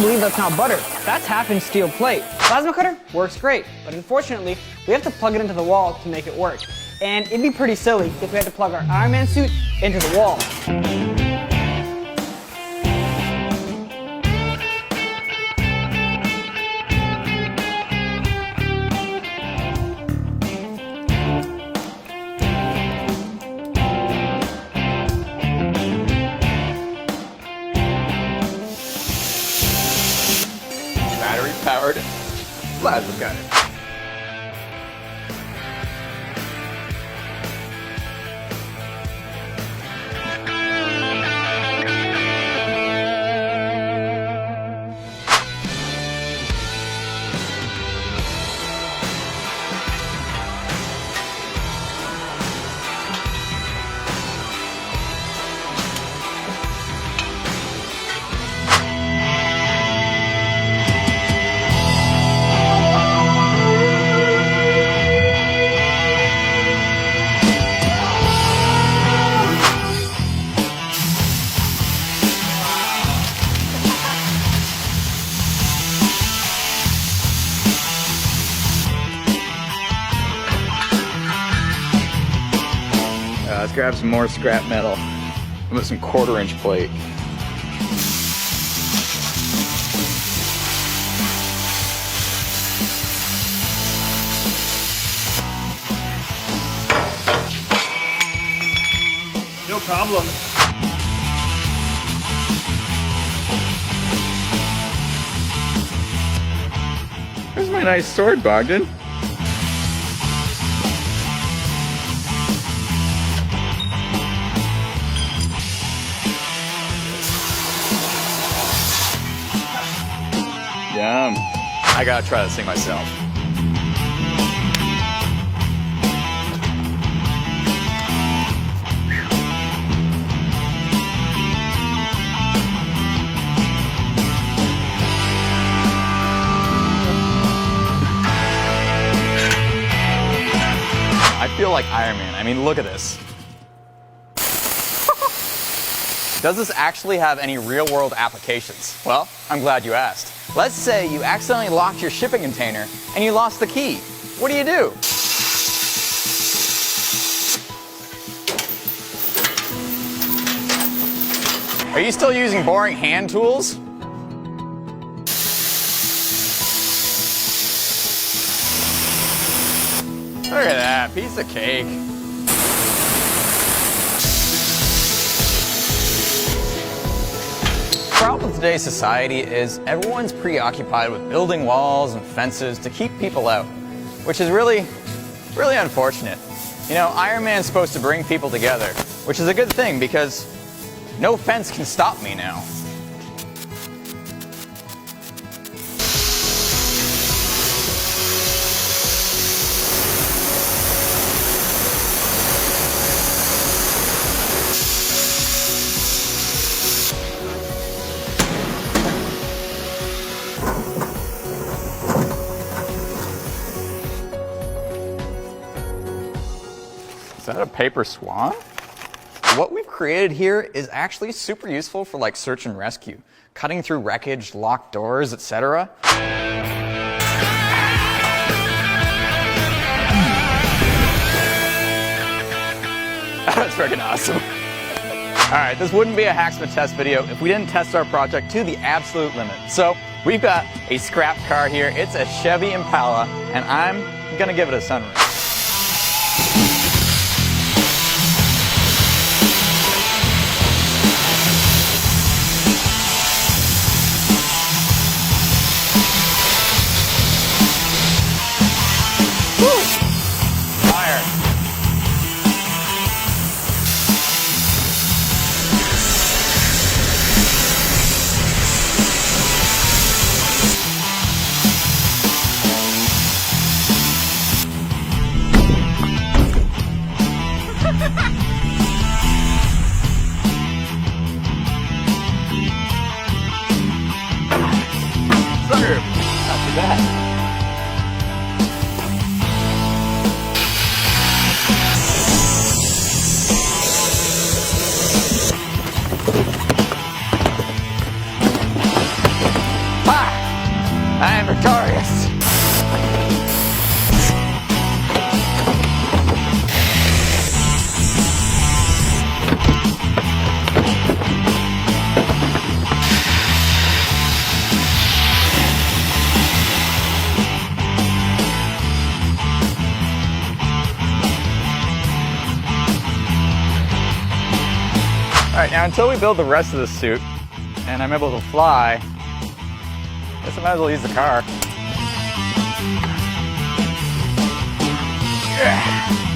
can't believe that's not butter. That's half-inch steel plate. Plasma cutter works great, but unfortunately, we have to plug it into the wall to make it work. And it'd be pretty silly if we had to plug our Iron Man suit into the wall. Battery-powered plasma cutter. Let's grab some more scrap metal with some 1/4-inch plate. No problem. There's my nice sword, Bogdan. Yum. I gotta try this thing myself. I feel like Iron Man. I mean, look at this. Does this actually have any real-world applications? Well, I'm glad you asked. Let's say you accidentally locked your shipping container and you lost the key. What do you do? Are you still using boring hand tools? Look at that, piece of cake. The problem with today's society is everyone's preoccupied with building walls and fences to keep people out, which is really unfortunate. You know, Iron Man's supposed to bring people together, which is a good thing because no fence can stop me now. Is that a paper swan? What we've created here is actually super useful for like search and rescue, cutting through wreckage, locked doors, etc. That's freaking awesome. Alright, this wouldn't be a Hacksmith test video if we didn't test our project to the absolute limit. So, we've got a scrap car here. It's a Chevy Impala, and I'm gonna give it a sunroof. Alright, now until we build the rest of the suit, and I'm able to fly, I guess I might as well use the car. Yeah.